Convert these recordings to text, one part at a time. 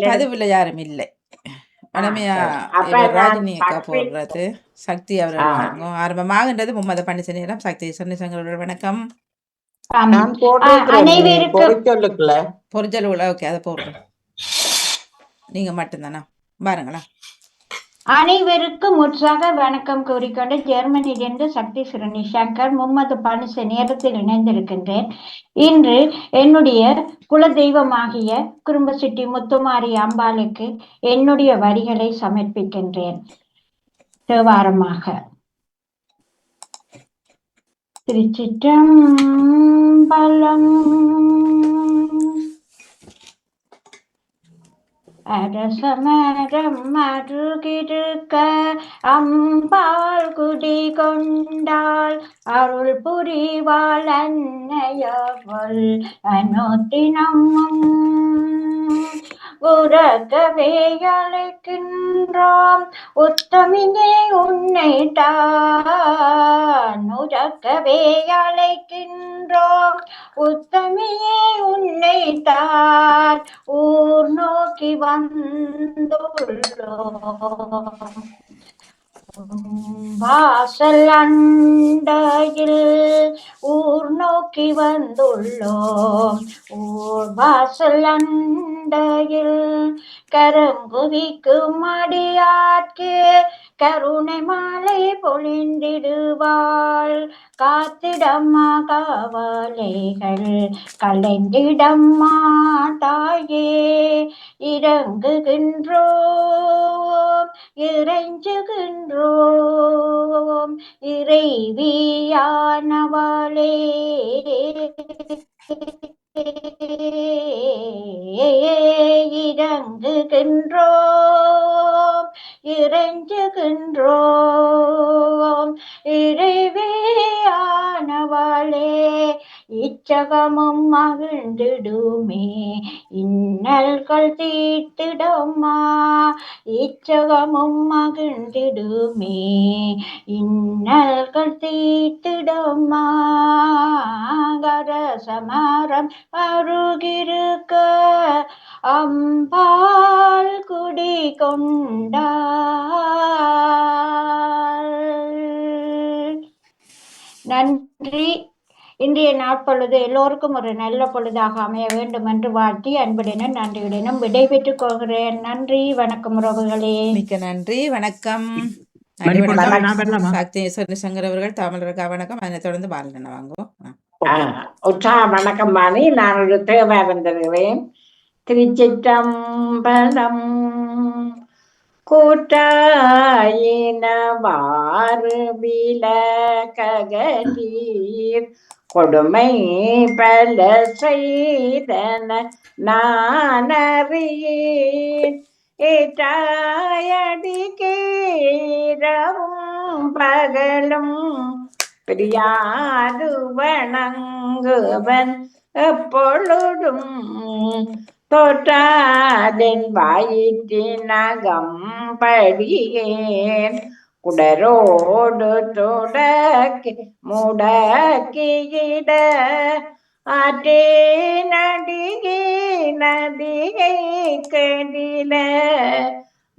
பதிவுல யாரும் இல்லை. வளமையா ராஜினி அக்கா போடுறது. சக்தி அவர்கள் பாருங்க. ஆரம்பமாகின்றது மும்மத பண்டிசனியிடம் சக்தி சொன்னிசங்கர் வணக்கம். பொறிச்சல் ஓகே, அதை போடுறேன். நீங்க மட்டும்தானா பாருங்களா. அனைவருக்கும் உற்சாக வணக்கம் கூறிக்கொண்டு ஜெர்மனியிலிருந்து சக்தி சுரணி சங்கர் மும்மது பனிச நேரத்தில் இணைந்திருக்கின்றேன். இன்று என்னுடைய குலதெய்வமாகிய குறும்பசிட்டி முத்துமாரி அம்பாளுக்கு என்னுடைய வரிகளை சமர்ப்பிக்கின்றேன். தேவாரமாக திருச்சிற்றம்பலம். அரசமரம் அருகிருக்க அம்பாள் குடி கொண்டாள் அருள் புரிவாள் அன்னையவள் அனுதினமும் உறக்கவே அழைக்கின்றோம் உத்தமினே உன்னை தான் உறக்கவே அழைக்கின்றோம் உத்தமியே உன்னை தான் ஊர் நோக்கி வந்துள்ளோம் வாசல் அண்டையில் ஊர் நோக்கி வந்துள்ளோம் ஊர் வாசல் அண்டையில் கரங்குவிக்கும் அடியார்க்கு கருணை மாலை பொழிந்திடுவாள் காத்திடம்மா காவலைகள் கலைந்திடம்மா தாயே இறங்குகின்றோம் இறைஞ்சுகின்றோம் இறைவியானவளே இறங்குகின்றோம் இறைஞ்சுகின்றோம் இறைவியானவளே இச்சகமும் மகிழ்ந்திடுமே இன்னல்கள் தீர்த்திடம்மா இச்சகமும் மகிழ்ந்திடுமே இன்னல்கள் தீர்த்திடம்மா கரசமரம் அருகிருக்க அம்பாள் குடி கொண்டாள். நன்றி. இன்றைய நாட்பொழுது எல்லோருக்கும் ஒரு நல்ல பொழுதாக அமைய வேண்டும் என்று வாழ்த்தி அன்புடனும் நன்றியுடனும் விடைபெற்றுக் கொள்கிறேன். நன்றி, வணக்கம் உறவுகளே. மிக்க நன்றி, வணக்கம். சக்தி சங்கர் அவர்கள் தமிழருக்கா வணக்கம். அதனை தொடர்ந்து பாலன வாங்குவோம். உற்சாக வணக்கம் பாணி. நான் ஒரு தேவை வந்திருக்கிறேன். திருச்சிற்றம்பலம். கூட்டாயினவாறு விலகலீர் கொடுமை பல செய்தன நானறியேன் ஏற்றாயடிக்கீரவும் பகலும் பிரியாது வணங்குவன் எப்பொழுதும் தோற்றாதென் வாயிற்றினகம் படியேன் குடரோடு தொடக்கி முடக்கியிட ஆற்றே நடிகை நதிகை கடில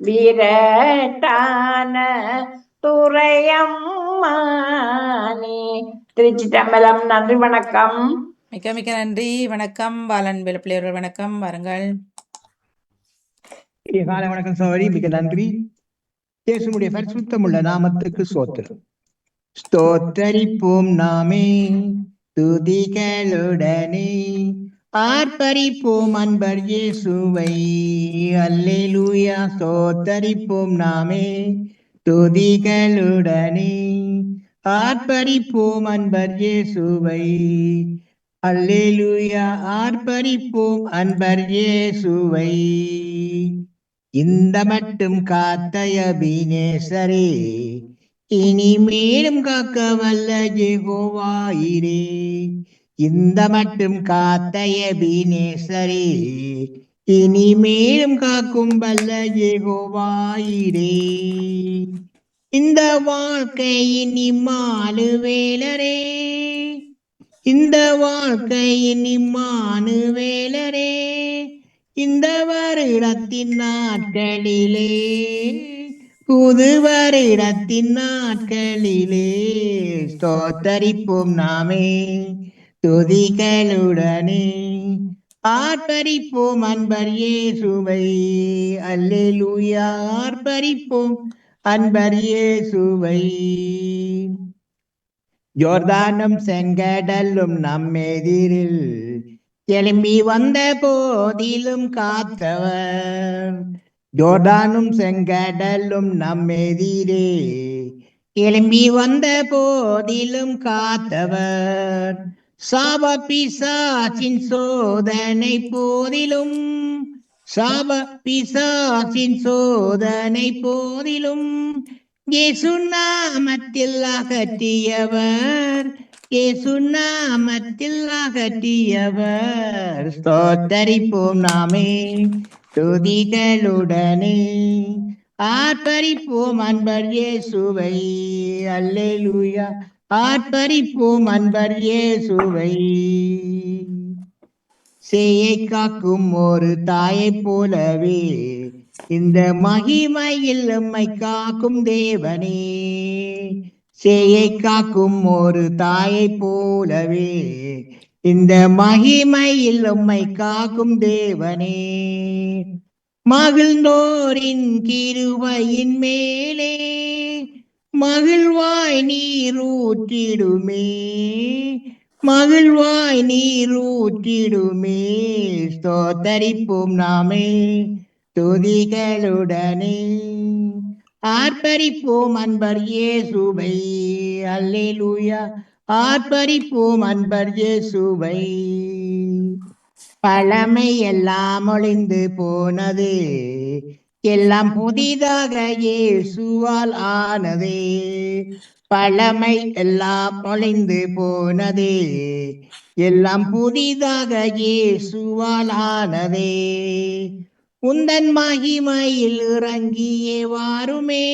வீரட்டான துறையம்மானே. திருச்சிற்றம்பலம். நன்றி, வணக்கம். மிக்க மிக்க நன்றி, வணக்கம். பாலன் பிள்ளையர்கள் வணக்கம், வாருங்கள். காலை வணக்கம் சோழி. மிக நன்றி. இயேசுவுடைய பரிசுத்தமுள்ள நாமத்துக்கு ஸ்தோத்திரம். ஸ்தோத்தரிப்போம் நாமே துதிகளுடனே ஆர்ப்பரிப்போம் அன்பர் இயேசுவை. அல்லேலூயா. ஸ்தோத்தரிப்போம் நாமே துதிகளுடனே ஆர்ப்பரிப்போம் அன்பர் இயேசுவை. அல்லேலூயா. ஆர்ப்பரிப்போம் அன்பர் இயேசுவை. இந்த மட்டும் காத்தய பீனேசரே இனிமேலும் காக்க வல்ல யெகோவாயிரே. இந்த மட்டும் காத்தய பீனேசரே இனிமேலும் காக்கும் வல்ல யெகோவாயிரே. இந்த வாழ்க்கையின் இம்மானுவேலரே இந்த வாழ்க்கையின் இம்மானுவேலரே இந்த வருடத்தின் நாட்களிலே, புது வருடத்தின் நாட்களிலே ஸ்தோத்தரிப்போம் நாமே துதிகளுடனே, ஆர்ப்பரிப்போம் அன்பர் இயேசுவை. அல்லேலூயா, ஆர்ப்பரிப்போம் அன்பர் இயேசுவை. யோர்தானும் செங்கடலும் நம்மெதிரில் எழும்பி வந்த போதிலும் காத்தவர். யோர்தானும் செங்கடலும் நம்மெதிரே எழும்பி வந்த போதிலும் காத்தவர். சாப பிசாசின் சோதனை போதிலும், சாப பிசாசின் சோதனை போதிலும் இயேசு நாமத்தில் அகற்றியவர், இயேசு நாமத்தில் அகற்றியவர். ஸ்தோத்தரிப்போம் நாமே துதிகளுடனே, ஆர்ப்பரிப்போம் அன்பர் இயேசுவை. அல்லேலூயா, ஆர்ப்பரிப்போம் அன்பர் இயேசுவை. சேயை காக்கும் ஒரு தாயைப் போலவே இந்த மகிமையில் எம்மை காக்கும் தேவனே. சேயை காக்கும் ஒரு தாயைப் போலவே இந்த மகிமையில் எம்மை காக்கும் தேவனே. மகிழ்ந்தோரின் கிருபையின் மேலே மகிழ்வாய் நீரூற்றிடுமே, மகிழ்வாய் நீரூற்றிடுமே. ஸ்தோத்தரிப்போம் நாமே துதிகளுடனே, ஆர்ப்பரிப்போம் அன்பர் இயேசுவை. அல்லேலூயா, ஆர்ப்பரிப்போம் அன்பர் இயேசுவை. பழமை எல்லாம் ஒளிந்து போனது, எல்லாம் புதிதாக இயேசுவால் ஆனதே. பழமை எல்லாம் ஒளிந்து போனதே, எல்லாம் புதிதாக இயேசுவால் ஆனதே. உந்தன் மகிமையில் இறங்கியே வாருமே,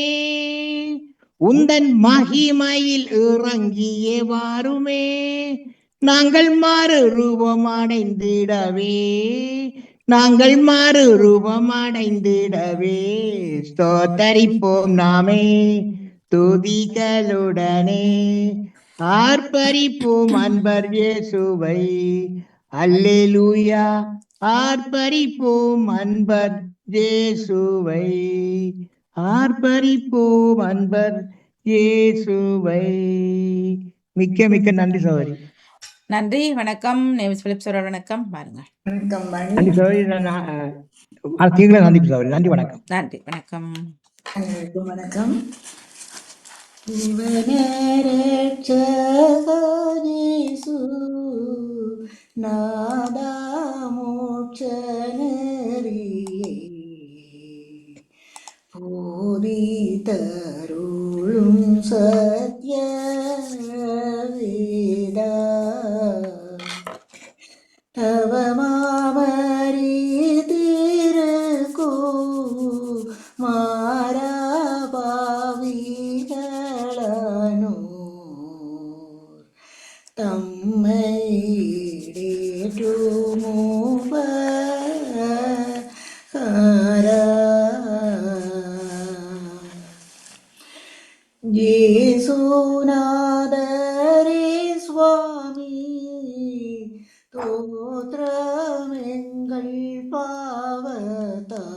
உந்தன் மகிமையில் இறங்கியே வாருமே. நாங்கள் மாறு ரூபம் அடைந்திடவே, நாங்கள் மாறு ரூபம் அடைந்திடவே. ஸ்தோத்தரிப்போம் நாமே துதிகளுடனே, ஆர்ப்பரிப்போம் அன்பர் இயேசுவை. அல்லேலூயா, ஆர்ப்பரிப்போம் அன்பர் இயேசுவை, ஆர்ப்பரிப்போம் அன்பர் இயேசுவை. மிக்க மிக்க நன்றி சகோதரி. நன்றி, வணக்கம். நேவிஸ் பிலிப் சார் வணக்கம். பாருங்க. நன்றி சகோதரி. நன்றி சகோதரி. நன்றி, வணக்கம். நன்றி, வணக்கம். அனைவருக்கும் வணக்கம். புவனரட்சகனேசு நாதா மோட்சநெறியை போதித்தருளும் சத்ய வேதா தவமாமரி திருக்கூ மாறாபாவிகளனோர் தம்மை இயேசுநாதரே சுவாமி தோத்திரமெங்கள் பாவத்தார்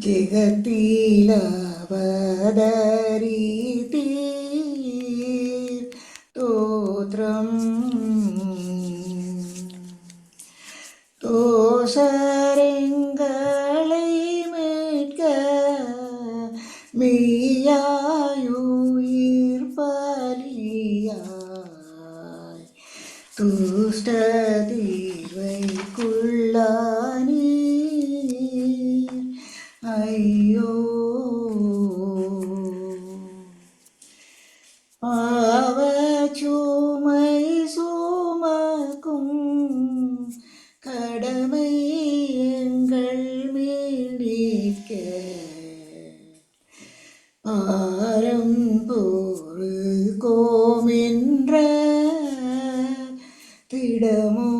ஜெகத்திலவதரித்தீர் தோத்திரம். தோஷரெங்களை மீட்க மெய்யாயுயிர் பலியாய் துஷ்ட தீர்வைக்குள்ளானீர் ஐயோ. பாவச்சுமை சுமக்கும் கடமை எங்கள் மேல் நீக்க ஆரம் பொறுக்கோமென்ற திடமோ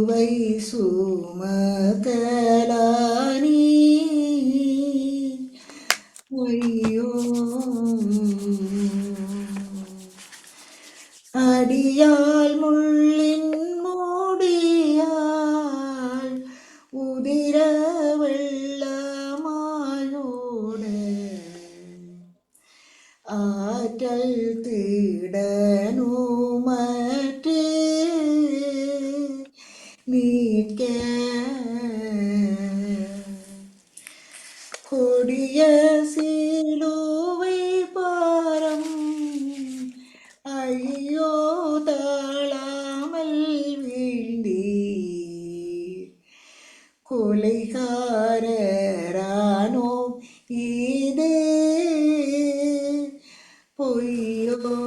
சிலுவை சுமக்கலானி ஐயோ அடியால் முள்ளின் மூடியால் உதிர வெள்ளமாயோட ஆற்றல் திடனுமற்று மீட்க கொடிய சிலுவை பாரம் ஐயோ தாழாமல் வீழ்ந்தீ கொலைகாரரானோ இது பொய்யோ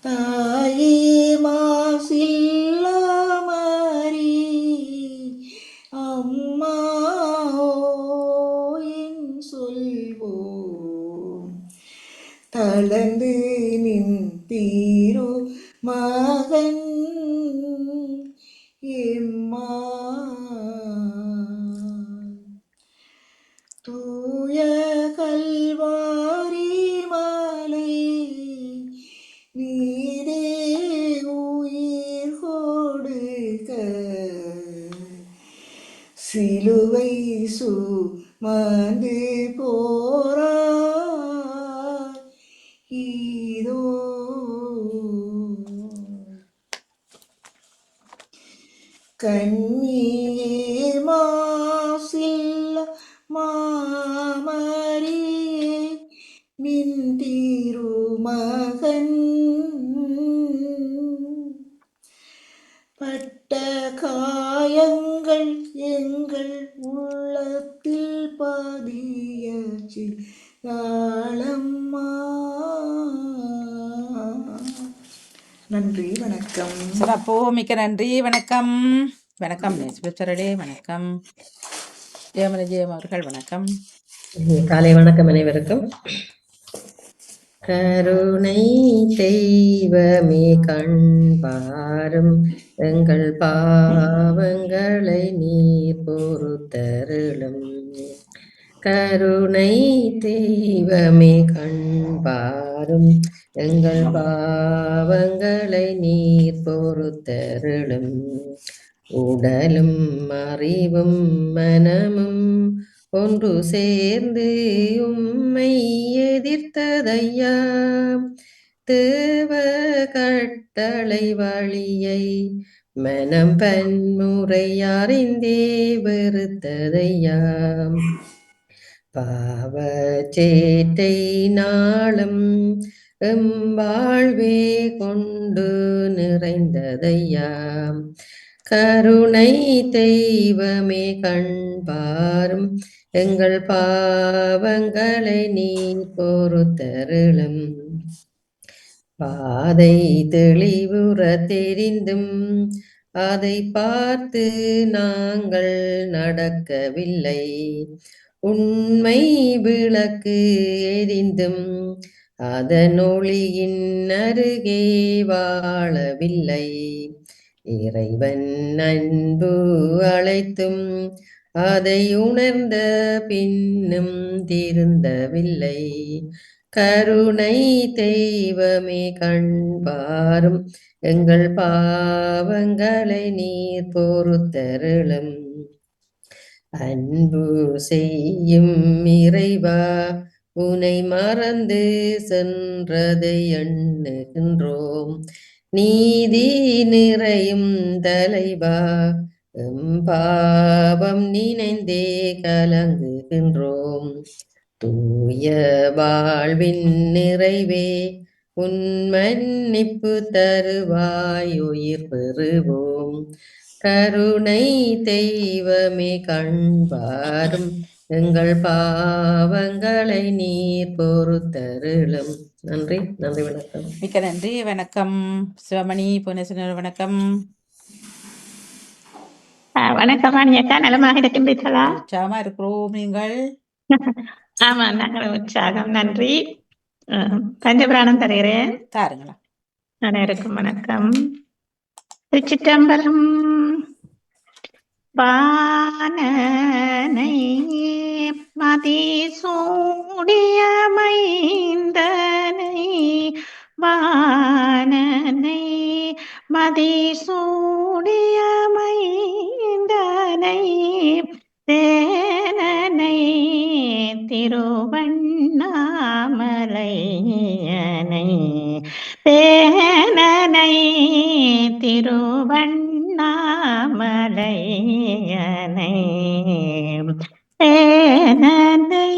தாயே மாசில்லாமரி அம்மாயின் சொல்வோம் தளர்ந்து நின்றீரோ மகன் எம்மா தூய கல்வாரி மலை நீரே உயிர் கொடுக்க சிலுவை சுமந்து போரா இதோ கண்ணீர் மாசில்ல மாமரியே நின் திருமகன் பட்ட காயங்கள் எங்கள் உள்ளத்தில் பதியச்சு தாளம்மா. நன்றி, வணக்கம். சிறப்பு, மிக்க நன்றி. வணக்கம். வணக்கம் நேசரடே. வணக்கம் ஜெயமலஜெயம் அவர்கள். வணக்கம். காலை வணக்கம் அனைவருக்கும். கருணை தெய்வமே கண்பாரும் எங்கள் பாவங்களை நீர் பொறுத்தருளும். கருணை தெய்வமே கண்பாரும் எங்கள் பாவங்களை நீர் பொறுத்தருளும். உடலும் அறிவும் மனமும் ஒன்று சேர்ந்து உம்மை எதிர்த்ததையா, தேவ கட்டளை வழியை மனம் பன்முறை அறிந்தே வெறுத்ததையா, பாவச்சேட்டை நாளும் எம்பாழ்வே கொண்டு நிறைந்ததையா, கருணை தெய்வமே கண்பாரும் எங்கள் பாவங்களை நீ பொறுத்தருளும். பாதை தெளிவுற தெரிந்தும் அதை பார்த்து நாங்கள் நடக்கவில்லை, உண்மை விளக்கு எரிந்தும் அதன் ஒளியின் அருகே வாழவில்லை. இறைவன் அன்பு அழைத்தும் அதை உணர்ந்த பின்னும் திருந்தவில்லை, கருணை தெய்வமே கண்பாரும் எங்கள் பாவங்களை நீர் பொறுத்தருளும். அன்பு செய்யும் இறைவா, உனை மறந்து சென்றதை எண்ணுகின்றோம். நீதி நிறையும் தலைவா, பாவம் நினைந்தே கலங்குகின்றோம். தூய வாழ்வின் நிறைவே, உன் மன்னிப்பு தருவாய் உயிர் பெறுவோம். கருணை தெய்வமே கண்பாரும் எங்கள் பாவங்களை நீர் பொறுத்தருளும். நன்றி, நன்றி, வணக்கம். மிக்க நன்றி. வணக்கம் சிவமணி புவனேஸ்வரர். வணக்கம். வணக்கம் அக்கா, நலமாக இருக்கின்றீர்களா? உற்சாகமா இருக்கிறோம். நீங்கள்? ஆமா, நாங்கள் உற்சாகம். நன்றி. பஞ்சபிராணம் தருகிறேன். தாருங்களா. அனைவருக்கும் வணக்கம். திருச்சிற்றம்பலம். வானனை மதிசூடிய மைந்தனை, வானனை மதிசூடிய மைந்தனை, தேனனை திருவண்ணாமலையனை, தேனனை திருவண்ணாமலையனை, தேனனை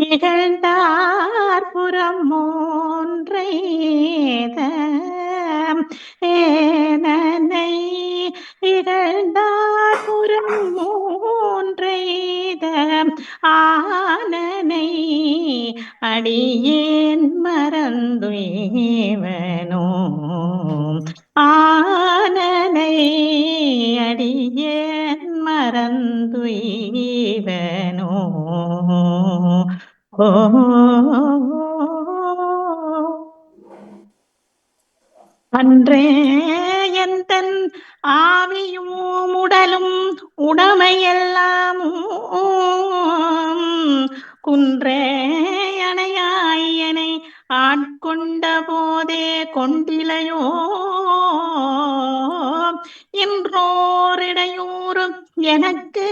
இகழ்ந்தார் புறம் மூன்றைத, ஏனனை இகழ்ந்தார் புறம் மூன்றைத, ஆனனை அடியேன் மறந்துய்வனோ, ஆனனை அடியேன் மறந்துய்வனோ. ஓ அன்றே எந்தன் ஆவியும் உடலும் உடமையெல்லாமும் குன்றே அணையாயனை ஆட்கொண்ட போதே கொண்டிலையோ, இன்றோரிடையூறு எனக்கு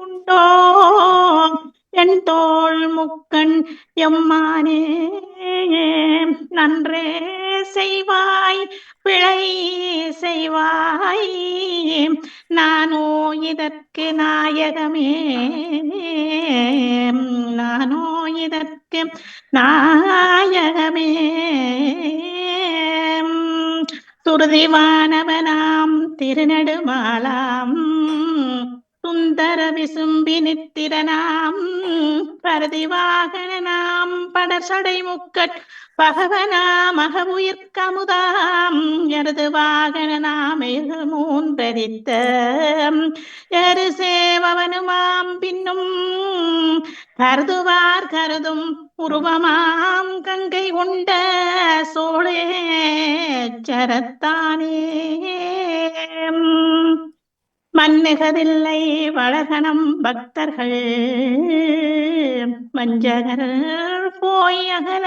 உண்டோ, என் தோள் முக்கண் எம்மானே, நன்றே செய்வாய் பிழை செய்வாய், நானோ இதற்கு நாயகமே, நானோ இதற்கு நாயகமே. சுருதிவானவனாம் திருநெடுமாலாம் சுந்தர விசும்பி நித்திரனாம் பரதிவாகனாம் படர்சடை முக்கட் பகவனாம் அகவுயிர்க்கமுதாம் எருது வாகனாம் மூன்றரித்த எரு சேவவனுமாம் பின்னும் கருதுவார் கருதும் உருவமாம் கங்கை உண்ட சோழே சரத்தானே. மன்னுகதில்லை வளகனம் பக்தர்கள் வஞ்சகர் போய் அகல,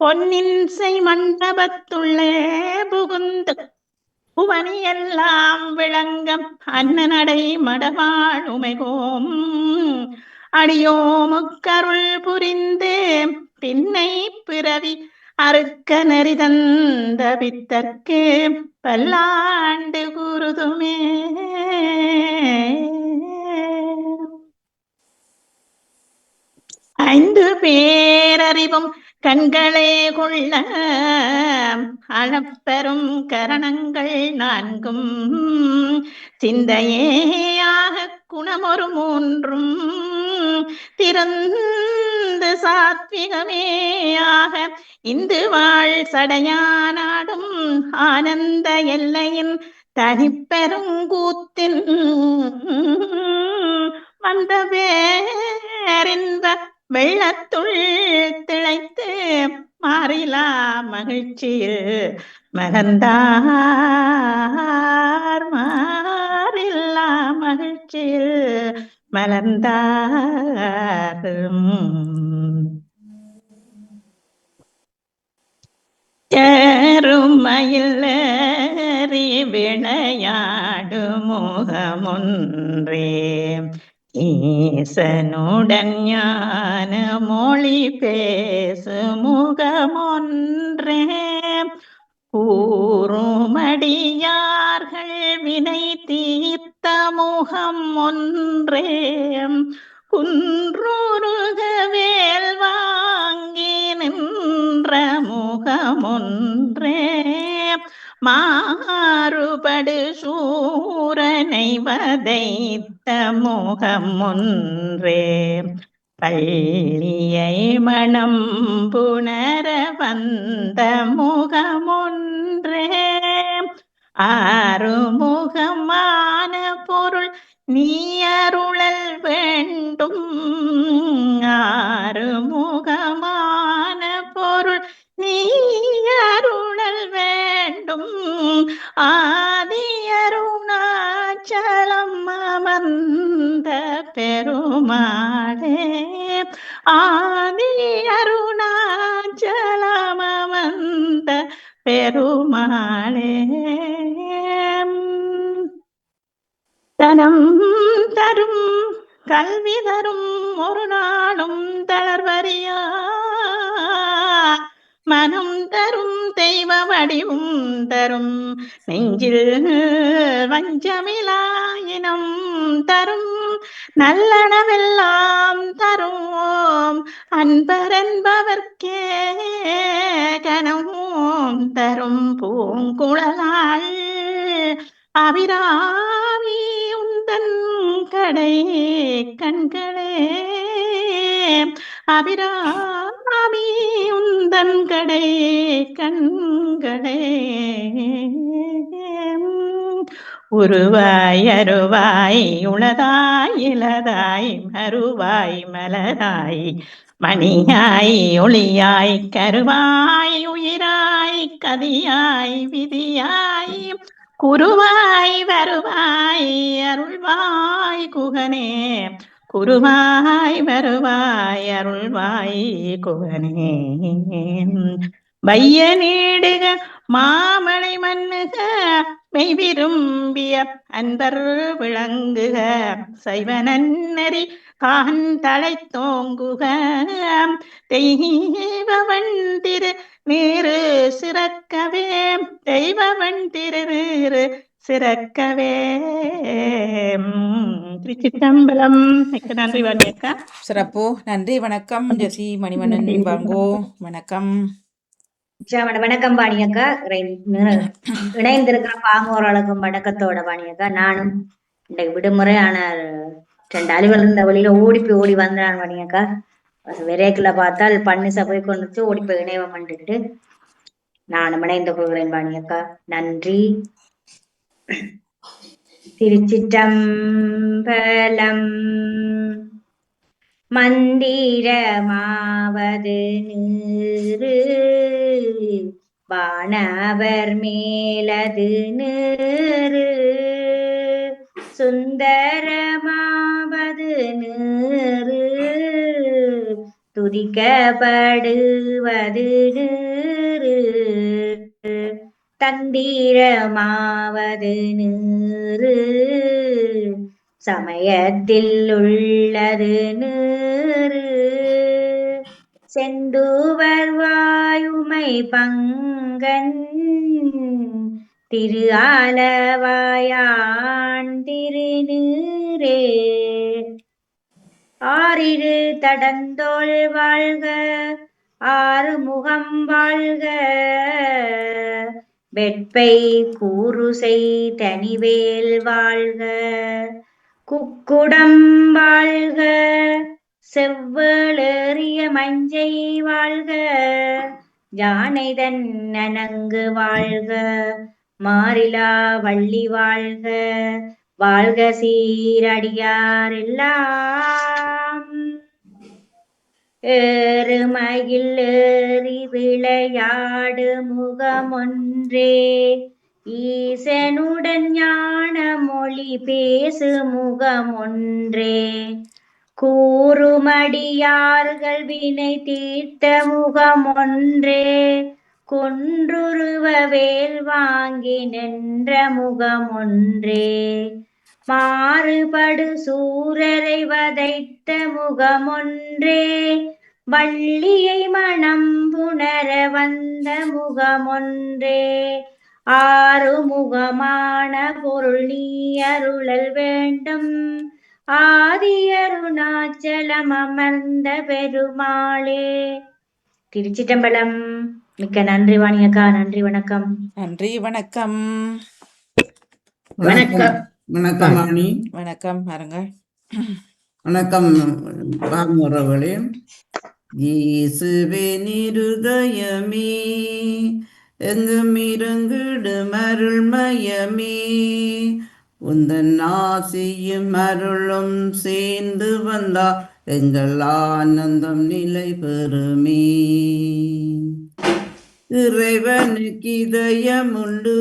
பொன்னின் செய் மண்டபத்துள்ளே புகுந்து புவனியெல்லாம் விளங்கம் அன்னநடை மடவாழ் உமைகோம், அடியோமுக்கருள் புரிந்து பின்னை பிறவி அறுக்க நெறிதந்த பித்தர்க்கு பல்லாண்டு குருதுமே. ஐந்து பேரறிவும் கண்களே கொள்ள அளப்பெரும் கரணங்கள் நான்கும், சிந்தையேயாக குணமொரு மூன்றும் திறந்து சாத்விகமேயாக, இந்து வாழ் சடையானாடும் ஆனந்த எல்லையின் தனிப்பெருங்கூத்தின் வந்த பேரின்ப வெள்ளத்துள் திளைத்து மாறிலா மகிழ்ச்சியில் மலர்ந்தார், மாறில்லா மகிழ்ச்சியில் மலர்ந்தார். சேருமயில் ஏறி விளையாடு முகமொன்றே, ஈசனுடன் ஞான மொழி பேசு முகமொன்றே, கூறுமடியார்கள் வினை தீர்த்த முகம் ஒன்றே, குன்றுருக வேல் வாங்கி நின்ற முகமொன்றே, மாறுபடு சூரனை வதைத்த முகமொன்றே, பள்ளியை மணம் புணர வந்த முகமொன்றே, ஆறுமுகமான பொருள் நீ அருளல் வேண்டும், ஆறுமுகமான பொருள் நீ வேண்டும். ஆதி அருணாச்சலம் அமர்ந்த பெருமாளே, ஆதி அருணாச்சலம் அமர்ந்த பெருமாளே, தனம் தரும் கல்வி தரும் ஒரு நாளும் தளர்வறியா மனம் தரும் தெய்வ வடிவும் தரும் நெஞ்சில் வஞ்சமிலாயினம் தரும் நல்லனவெல்லாம் தரும் அன்பரென்பவர்க்கே கனவும் தரும் பூங்குழலாள் அபிராமி உந்தன் கடை கண்களே, அபிராமி உந்தன் கடை கண்களே. உருவாய் அருவாய் உளதாய் இலதாய் மறுவாய் மலராய் மணியாய் ஒளியாய் கருவாய் உயிராய் கதியாய் விதியாய் குருவாய் வருவாய் அருள்வாய் குகனே, குருவாய் வருவாய் அருள்வாய் குகனே. வைய நீடுக மாமலை மன்னுக மெய் விரும்பிய அன்பர் விளங்குக சைவ நன்னறி கான் தலை தோங்குக தெய்வவன் திரு நீரு சிறக்கவே, தெய்வவன் திரு நீரு சிறக்கவே. திருச்சிற்றம்பலம். மிக்க நன்றி வாணியக்கா. சிறப்பு, நன்றி, வணக்கம். ஜெசி மணிவண்ணன் வாங்கோ, வணக்கம். வணக்கம் பாணியக்கா. இணைந்திருக்கிற பாங்கோரளவுக்கும் வணக்கத்தோட பாணியக்கா. நானும் இன்றைக்கு விடுமுறை ஆன 2 அலுவலர் இருந்த வழியில ஓடி வந்தான் பாணியக்கா. விரைக்குள்ள பார்த்தால் பன்னிசா போய் கொண்டு ஓடி போய் இணைவம் பண்ணிட்டு நானும் இணைந்து கொள்கிறேன் பாணியக்கா. நன்றி. திருச்சிற்றம்பலம். மந்திரமாவது நீரு வானவர் மேலது நீரு, சுந்தரமாவது நீரு துதிக்கப்படுவது நீரு, தந்திரமாவது நீரு சமயத்தில் உள்ளது நீரு, செந்தூவர் வாயுமை பங்கன் திரு ஆலவாயான் திருநீரே, ஆறிரு தடந்தோள் வாழ்க ஆறுமுகம் வாழ்க, வெட்பை கூறுசை தனிவேல் வாழ்க, குக்குடம் வாழ்க, செவ்வளேறிய மஞ்சை வாழ்க, யானைதன் நனங்கு வாழ்க, மாறிலா வள்ளி வாழ்க, வாழ்க சீரடியார் எல்லாம், ஏறுமயில் ஏறி விளையாடு முகமொன்றே, ஈசனுடன் ஞான மொழி பேசு முகமொன்றே, கூறுமடியார்கள் வினை தீர்த்த முகமொன்றே, குன்றுருவ வேல் வாங்கி நின்ற முகமொன்றே, மாறுபடு சூரரை வதைத்த முகமொன்றே, வள்ளியை மனம் புணர வந்த முகமொன்றே, ஆறுமுகமான பொருள் நீ அருளல் வேண்டும், ஆதி அருணாச்சலம் அமர்ந்த பெருமாளே. திருச்சிற்றம்பலம். மிக்க நன்றி வாணியக்கா. நன்றி, வணக்கம். நன்றி, வணக்கம். வணக்கம். வணக்கம் வாணி. வணக்கம். பாருங்கள். வணக்கம் பாமுறவளே. இயேசுவே நிருதயமே எங்கும் இறங்கிடும் அருள்மயமே, உந்தன் ஆசியும் அருளும் சேர்ந்து வந்தா எங்கள் ஆனந்தம் நிலை பெறுமே. இறைவனுக்கு இதயமுண்டு,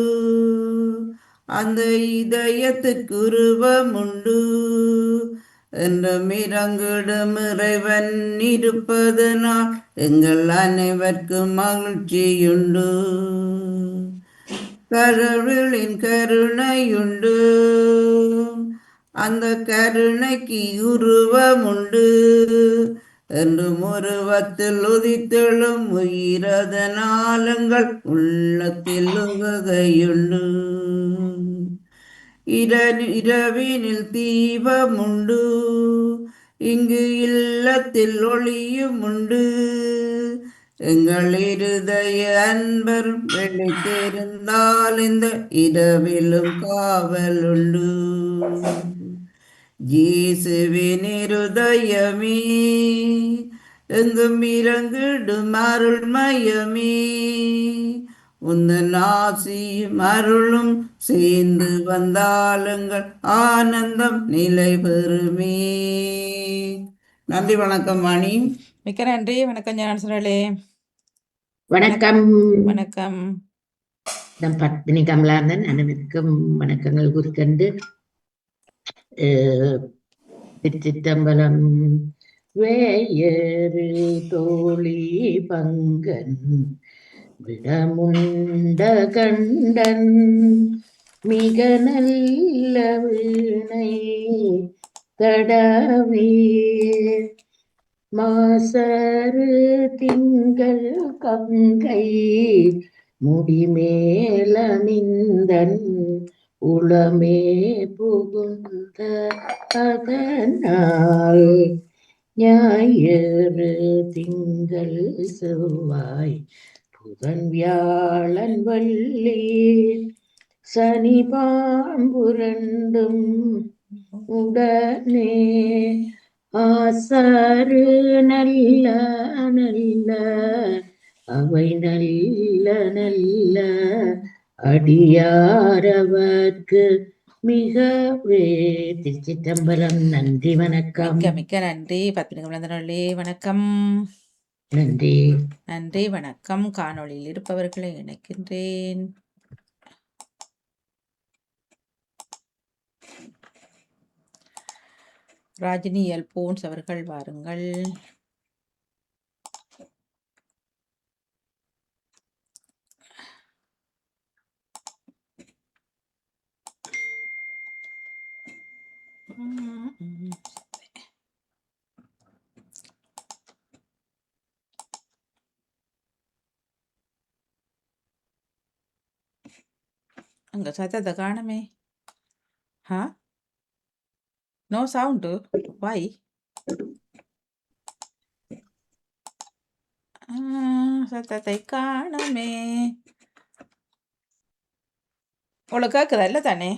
அந்த இதயத்திற்கு உருவமுண்டு. என்றும் இறங்கிடும் இறைவன் இருப்பதனால் எங்கள் அனைவருக்கும் மகிழ்ச்சியுண்டு. கடவுளின் கருணையுண்டு, அந்த கருணைக்கு உருவமுண்டு. என்றும் உருவத்தில் உதித்தெழும் உயிரதனால் எங்கள் உள்ளத்தில் உவகையுண்டு. இரவினில் தீபமுண்டு, இங்கு இல்லத்தில் ஒளியும் உண்டு. எங்கள் இருதய அன்பர் வெளித்தேர்ந்தால் இந்த இரவிலும் காவலுண்டு. இயேசுவின் இருதயமே, எங்கும் இறங்கிடும் அருள்மயமே, உந்தன் ஆசியும் அருளும் சேர்ந்து வந்தாலுங்கள் ஆனந்தம் நிலை பெறுமே. நன்றி, வணக்கம் வாணி. மிக்க நன்றி. வணக்கம் ஞானசுரலே. வணக்கம். வணக்கம். நான் பத்தினி கமலாந்தன். அனைவருக்கும் வணக்கங்கள் குறிக்கண்டு. திருச்சிற்றம்பலம். வேயரு தோழி பங்கன் விடமுண்ட கண்டன் மிக நல்ல வீணை தடவே மாசரு திங்கள் கங்கை முடிமேல நிந்தன் உளமே புகுந்த அதனால் ஞாயிறு திங்கள் செவ்வாய் புதன் வியாழன் வள்ளி சனி பாம்புரண்டும் உடனே ஆசாறு நல்ல நல்ல அவை நல்ல நல்ல அடியாரவர்க்கு மிகவே. திருச்சிற்றம்பலம். நன்றி, வணக்கம். மிக்க மிக்க நன்றி. பத்மினி கமலாந்தனே வணக்கம். நன்றி, நன்றி, வணக்கம். காணொளியில் இருப்பவர்களை இணைக்கின்றேன். ராஜினி அல்போன்ஸ் அவர்கள் வாருங்கள். அங்க சத்தத்தை காணமே. No sound. வை? சத்தத்தை காணமே. உங்களுக்கு கேக்குதா? இல்ல தானே?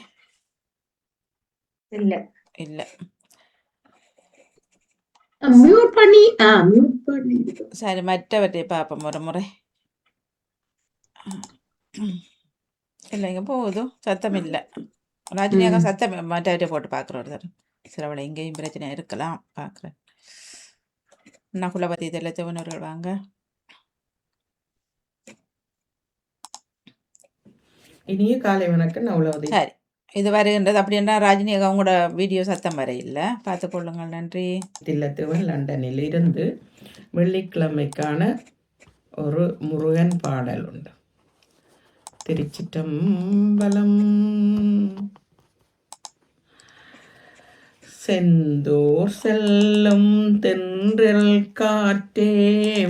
இல்ல இல்ல. மியூட் பண்ணி சரி, மற்றவற்றை பார்ப்போம் ஒரு முறை. இல்லைங்க போதும், சத்தம் இல்லை. ராஜினியாக சத்தம் மற்றவற்றை போட்டு பார்க்குறோம் ஒரு தரம். சிலவளை இங்கேயும் பிரச்சனை இருக்கலாம், பார்க்குறேன். நான் குலபதி தெளித்தவனவர்கள் வாங்க. இனிய காலை வணக்கம். அவ்வளவு சரி, இது வருகின்றது. அப்படின்னா ராஜினியாக அவங்களோட வீடியோ சத்தம் வர இல்லை, பார்த்துக்கொள்ளுங்கள். நன்றி. தில்லத்துவன் லண்டனில் இருந்து வெள்ளிக்கிழமைக்கான ஒரு முருகன் பாடல் உண்டு. திருச்சிற்றம்பலம். செந்தூர் செல்லும் தென்றல் காற்றே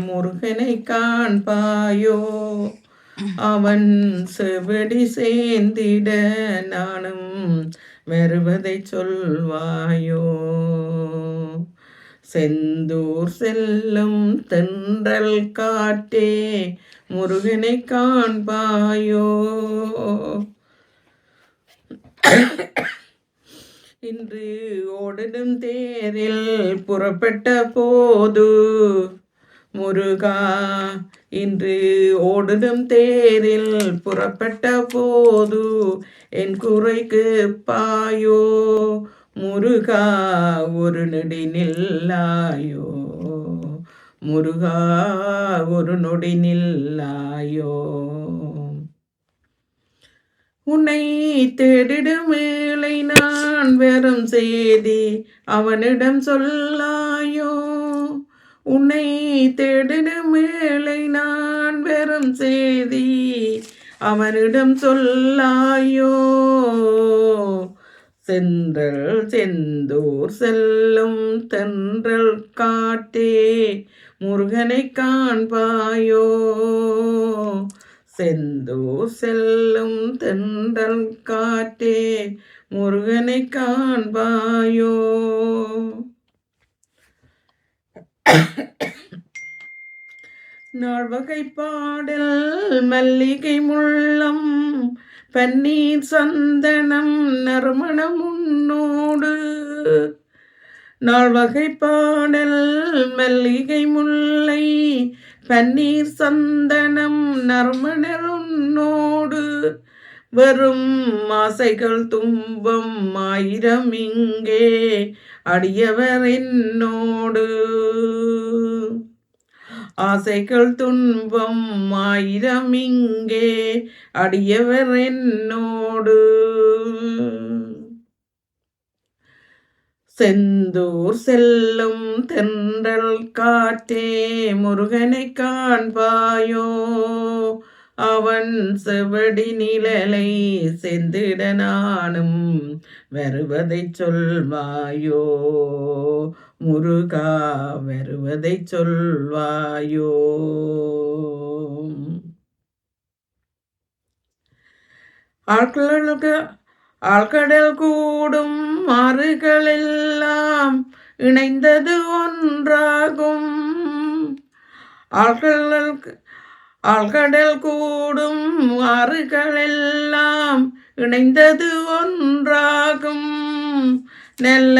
முருகனை காண்பாயோ, அவன் செவடி சேர்ந்திட நானும் வருவதை சொல்வாயோ. செந்தூர் செல்லும் தென்றல் காற்றே முருகனை காண்பாயோ, இன்று ஓடிடும் தேரில் புறப்பட்ட போது முருகா, இன்று ஓடிடும் தேரில் புறப்பட்ட போது என் குறைக்கு பாயோ முருகா, ஒரு நெடி நில்லாயோ முருகா ஒரு நொடி நில்லாயோ. உன்னை தேடிடும் வேளை நான் வெறும் செய்தி அவனிடம் சொல்லாயோ. உன்னை தேடிடும் வேளை நான் வெறும் செய்தி அவனிடம் சொல்லாயோ. சென்றல் செந்தூர் செல்லும் தென்றல் காட்டே முருகனை காண்பாயோ. செந்தூர் செல்லும் தென்றல் காட்டே முருகனை காண்பாயோ. நால்வகை பாடல் மல்லிகை முள்ளம் பன்னீர் சந்தனம் நறுமணம் உன்னோடு. நால்வகை பாடல் மல்லிகை முல்லை பன்னீர் சந்தனம் நறுமணம் உன்னோடு. வரும் ஆசைகள் துன்பம் ஆயிரம் இங்கே அடியவர் என்னோடு. ஆசைகள் துன்பம் ஆயிரம் இங்கே அடியவர் என்னோடு. செந்தூர் செல்லும் தென்றல் காற்றே முருகனை காண்பாயோ. அவன் செவடி நிழலை செந்திட நானும் வருவதை சொல்வாயோ. முருகா வருவதை சொல்வாயோ. ஆழ்கடல் கூடும் ஆறுகளெல்லாம் இணைந்தது ஒன்றாகும். ஆழ்கடல் கூடும் ஆறுகளெல்லாம் இணைந்தது ஒன்றாகும். நல்ல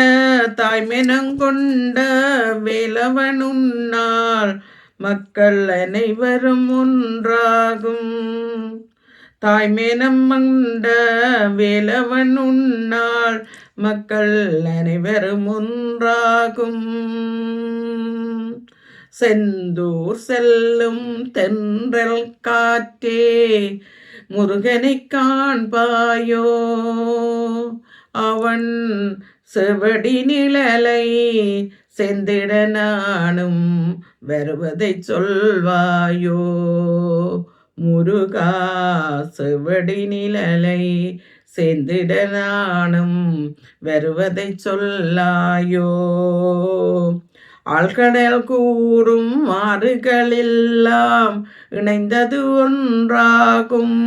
தாய்மெனங்கொண்ட வேலவன் உன்னால் மக்கள் அனைவரும் ஒன்றாகும். தாய்மேனம் மண்ட வேலவன் உன்னால் மக்கள் அனைவரும் ஒன்றாகும். செந்தூர் செல்லும் தென்றல் காற்றே முருகனை காண்பாயோ. அவன் செவடி நிழலை செந்திட நானும் வருவதை சொல்வாயோ. முருகா செவடி நிழலை செந்திட நானும் வருவதை சொல்லாயோ. ஆழ்கடல் கூடும் ஆறுகளெல்லாம் இணைந்தது ஒன்றாகும்.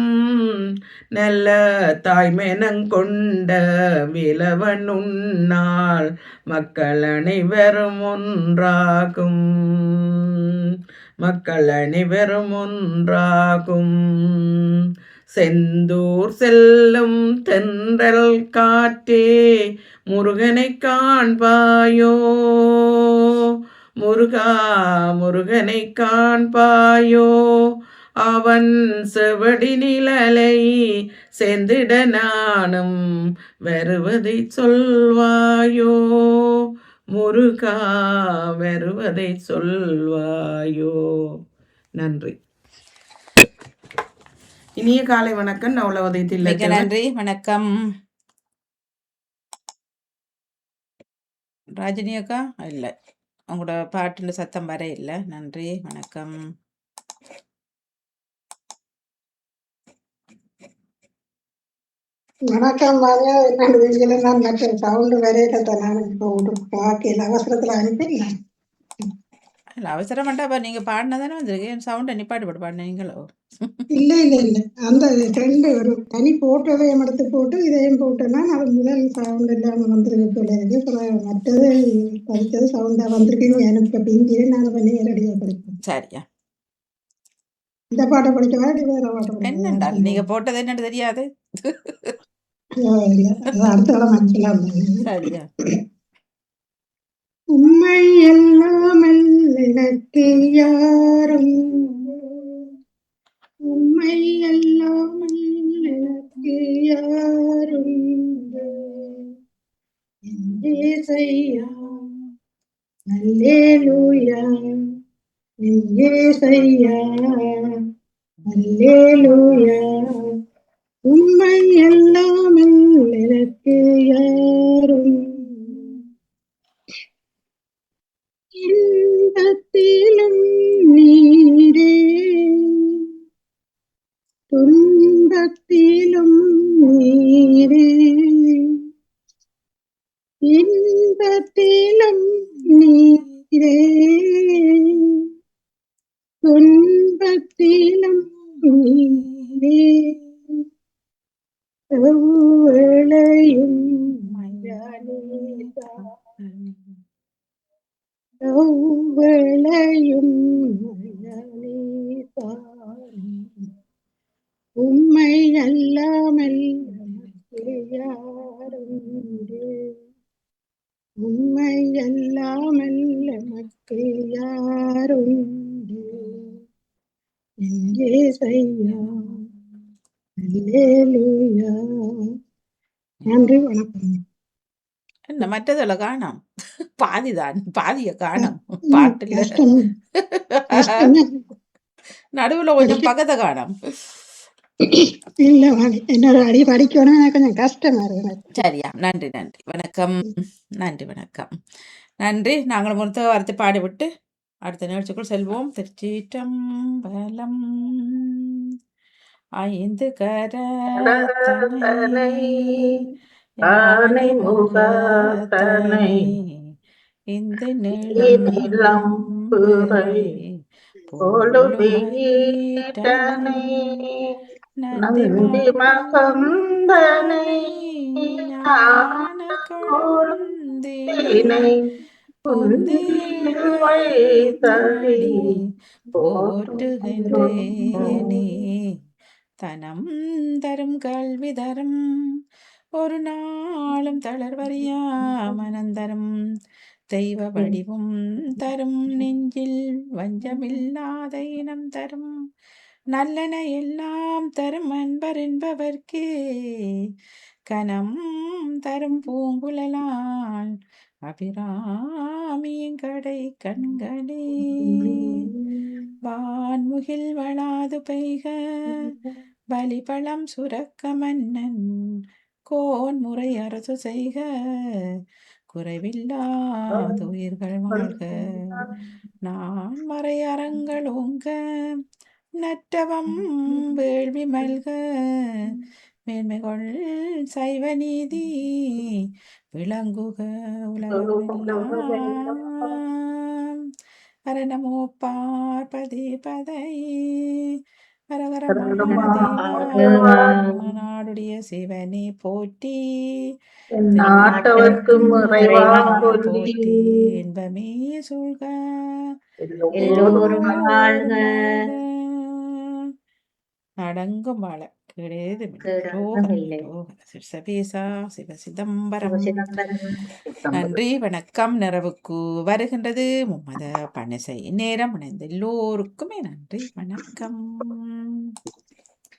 நல்ல தாய்மெனங்கொண்ட விலவன் உன்னால் மக்கள் அனைவரும் ஒன்றாகும். மக்கள் அனைவரும் ஒன்றாகும். செந்தூர் செல்லும் தென்றல் காற்றே முருகனை காண்பாயோ. முருகா முருகனை காண்பாயோ. அவன் செவடி நிழலை செந்திட நானும் வருவதை சொல்வாயோ. முருகா வருவதை சொல்வாயோ. நன்றி. இனிய காலை வணக்கம். நவலவதயத்தில் மிக நன்றி. வணக்கம் ராஜினி அக்கா. இல்லை, உங்களோட பாட்டுல சத்தம் வர இல்லை. நன்றி, வணக்கம். வணக்கம் வாரியா. என்னோட வீட்டில் நான் மற்ற சவுண்டு வரையில நான் இப்போ ஒரு பார்க்கல, அவசரத்தில் அனுப்பிடலாம். இல்லை அவசரம் வேண்டாம். நீங்கள் பாடினா தானே வந்திருக்கு. என் சவுண்டை நிப்பாட்டு போட்டு பாடினீங்களோ? இல்லை இல்லை இல்லை, அந்த ரெண்டு ஒரு தனி போட்டோவையும் எடுத்து போட்டு இதையும் போட்டோன்னா அது முதல் சவுண்ட் இல்லாமல் வந்திருக்கு போல இருக்கு. அப்புறம் மற்றது படித்தது சவுண்டாக வந்திருக்குன்னு எனக்கு பிந்தியே நான் பண்ணி நேரடியாக படிப்பேன். சரியா, இந்த பாட்டை படிக்கவா இல்லை வேற பாட்டை என்னண்டா படிக்கவா? நீங்கள் போட்டது என்னன்னு தெரியாது. இல்லை, அது அடுத்த காலம் மனசிலாம் சரியா. உண்மை இல்லாமல் எனக்கு யாரும், உண்மை இல்லாமல் எனக்கு யாரும், என் இயேசையா அல்லேலூயா ஏசையா அல்லேலூயா உம்மை அல்லாமல் எனக்கு யாரும் இன்பத்திலும் நீரே துன்பத்திலும் நீரே இன்பத்திலும் நீரே துன்பத்திலும் நீரே எவ்வேளையும் மயானேதா எவ்வேளையும் மயானேதா உம்மை அல்லாமல் நமக்கு யாருண்டு உம்மை அல்லாமல் நமக்கு யாருண்டு எங்கே செய்யா அல்லேலூயா. நன்றி, வணக்கம். என்ன மற்றதுல காணோம், பாதிதான், பாதிய காணோம் பாட்டுல. கஷ்டம் கஷ்டமே நடுவுல கொஞ்சம் பக்கத்தை காணோம். இல்ல என்னோட அடி படிக்கணும், எனக்கு கொஞ்சம் கஷ்டமா இருக்கு. சரியா, நன்றி நன்றி வணக்கம். நன்றி வணக்கம். நன்றி. நாங்கள் மொத்த வார்த்தை பாடிவிட்டு அடுத்த நிகழ்ச்சிக்குள் செல்வோம். திருச்சீற்றம்பலம். ஐந்து கரத்தனை யானை முகத்தனை இந்த நிலம் பிறை போலுமீட்டனை நந்தி மகந்தனை ஞான கொழுந்தினை புந்தியில் வைத்தடி போற்றுகின்றேனே. தனம் தரும் கல்வி தரும் ஒரு நாளும் தளர்வறியா மனந்தரும் தெய்வ வடிவும் தரும் நெஞ்சில் வஞ்சமில்லாத இனம் தரும் நல்லன எல்லாம் தரும் அன்பர் என்பவர்க்கே கனம் தரும் பூங்குழலால் அபிராமியின் கடை கண்களே. வான்முகில் வளாது பெய்க பலிபழம் சுரக்க மன்னன் கோன்முறை அரசு செய்க குறைவில்லாத உயிர்கள் வாழ்க. நான் மறை அறங்கள் ஓங்க நற்றவம் வேள்வி மல்க மேன்மைகள் சைவ நீதி விளங்குக உலகமெல்லாம். ஹர நமோ பார்வதி பதை ஹரஹர மகாதேவா. நாடுடைய சிவனே போற்றி நாட்டவர்க்கும் இறைவா போற்றி. இன்பமே சூழ்க எல்லோரும் வாழ்க. அடங்கும் வாழ கிடையாது. கேடகமில்லை. சிவசபேசா சிவ சிதம்பரம். சிதம்பரம். நன்றி வணக்கம். நிறைவுக்கு வருகின்றது மும்மத பணிசை நேரம். இணைந்த எல்லோருக்குமே நன்றி வணக்கம்.